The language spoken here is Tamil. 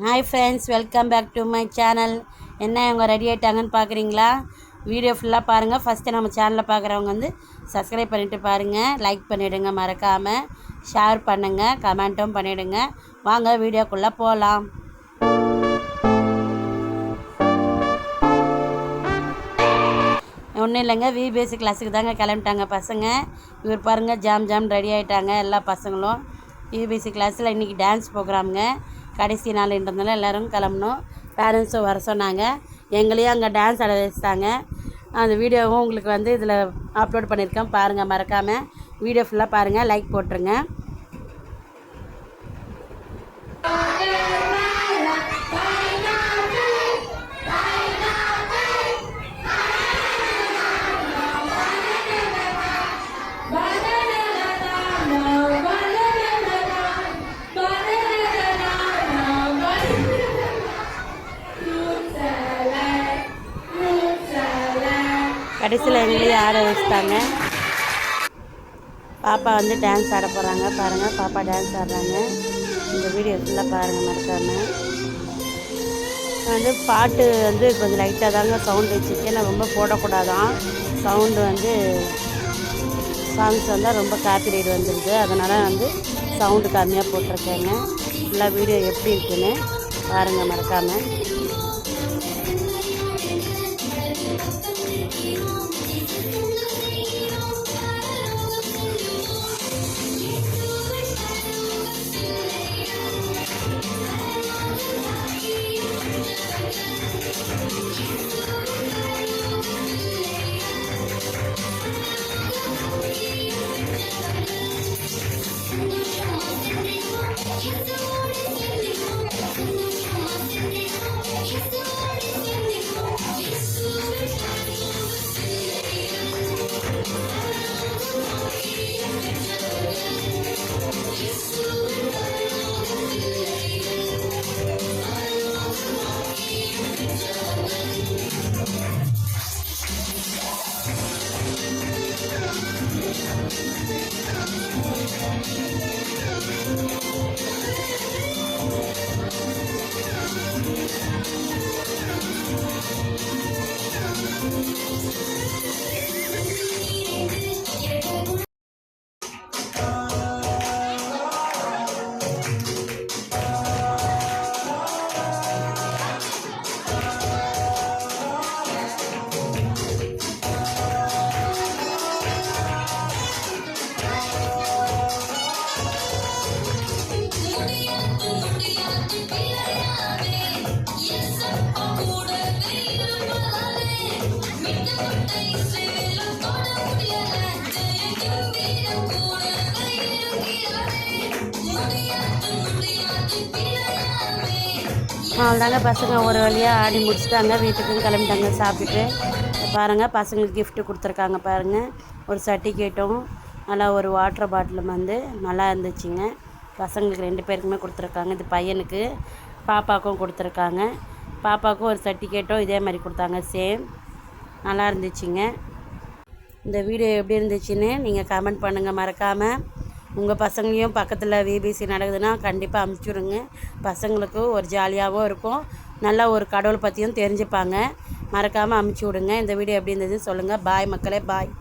Hi friends, welcome back to my channel. என்ன இவங்க ரெடி ஆகிட்டாங்கன்னு பார்க்குறீங்களா? வீடியோ ஃபுல்லாக பாருங்கள். ஃபஸ்ட்டு நம்ம சேனலில் பார்க்குறவங்க வந்து சப்ஸ்கிரைப் பண்ணிவிட்டு பாருங்கள், லைக் பண்ணிவிடுங்க, மறக்காமல் ஷேர் பண்ணுங்கள், கமெண்ட்டும் பண்ணிவிடுங்க. வாங்க வீடியோக்குள்ளே போகலாம். ஒன்றும் இல்லைங்க, விபிஎஸ்சி கிளாஸுக்கு தாங்க கிளம்பிட்டாங்க பசங்க. இவர் பாருங்கள், ஜாம் ரெடி ஆகிட்டாங்க எல்லா பசங்களும். விபிஎஸ்சி கிளாஸில் இன்றைக்கி டான்ஸ் ப்ரோக்ராமுங்க, கடைசி நாள்ன்றதுனால எல்லோரும் கிளம்பணும். பேரண்ட்ஸும் வர சொன்னாங்க, எங்களையும் அங்கே டான்ஸ் ஆட வச்சுட்டாங்க. அந்த வீடியோவும் உங்களுக்கு வந்து இதில் அப்லோட் பண்ணியிருக்கேன், பாருங்கள். மறக்காமல் வீடியோ ஃபுல்லாக பாருங்கள், லைக் போட்டுருங்க. கடைசியில் எங்களையும் ஆட வச்சுட்டாங்க. பாப்பா வந்து டான்ஸ் ஆட போகிறாங்க, பாருங்கள். பாப்பா டான்ஸ் ஆடுறாங்க. இந்த வீடியோ ஃபுல்லாக பாருங்கள், மறக்காமல். வந்து பாட்டு வந்து கொஞ்சம் லைட்டாக தாங்க சவுண்டு வச்சுருக்கேன், நான் ரொம்ப போடக்கூடாதான். சவுண்டு வந்து சாங்ஸ் வந்தால் ரொம்ப காப்பிரைட் வந்துடுது, அதனால் வந்து சவுண்டு கம்மியாக போட்டிருக்கேங்க. ஃபுல்லாக வீடியோ எப்படி இருக்குன்னு பாருங்கள், மறக்காமல். அவ்வளோதாங்க, பசங்க ஒரு வழியாக ஆடி முடிச்சுட்டாங்க, வீட்டுக்கும் கிளம்பிட்டாங்க சாப்பிட்டுட்டு. பாருங்கள், பசங்களுக்கு கிஃப்ட்டு கொடுத்துருக்காங்க பாருங்கள். ஒரு சர்டிஃபிகேட்டும் நல்லா ஒரு வாட்டர் பாட்டிலும் வந்து நல்லா இருந்துச்சுங்க. பசங்களுக்கு 2 பேருக்குமே கொடுத்துருக்காங்க. இது பையனுக்கு, பாப்பாவுக்கும் கொடுத்துருக்காங்க. பாப்பாவுக்கும் ஒரு சர்டிஃபிகேட்டும் இதே மாதிரி கொடுத்தாங்க, சேம். நல்லா இருந்துச்சுங்க. இந்த வீடியோ எப்படி இருந்துச்சுன்னு நீங்கள் கமெண்ட் பண்ணுங்கள், மறக்காமல். உங்கள் பசங்களையும் பக்கத்தில் விபிஎஸ்சி நடக்குதுன்னா கண்டிப்பாக அனுப்பிச்சுடுங்க. பசங்களுக்கு ஒரு ஜாலியாகவும் இருக்கும், நல்லா ஒரு கடவுளை பற்றியும் தெரிஞ்சுப்பாங்க. மறக்காமல் அனுப்பிச்சி விடுங்க. இந்த வீடியோ எப்படி இருந்ததுன்னு சொல்லுங்கள். பாய் மக்களே, பாய்.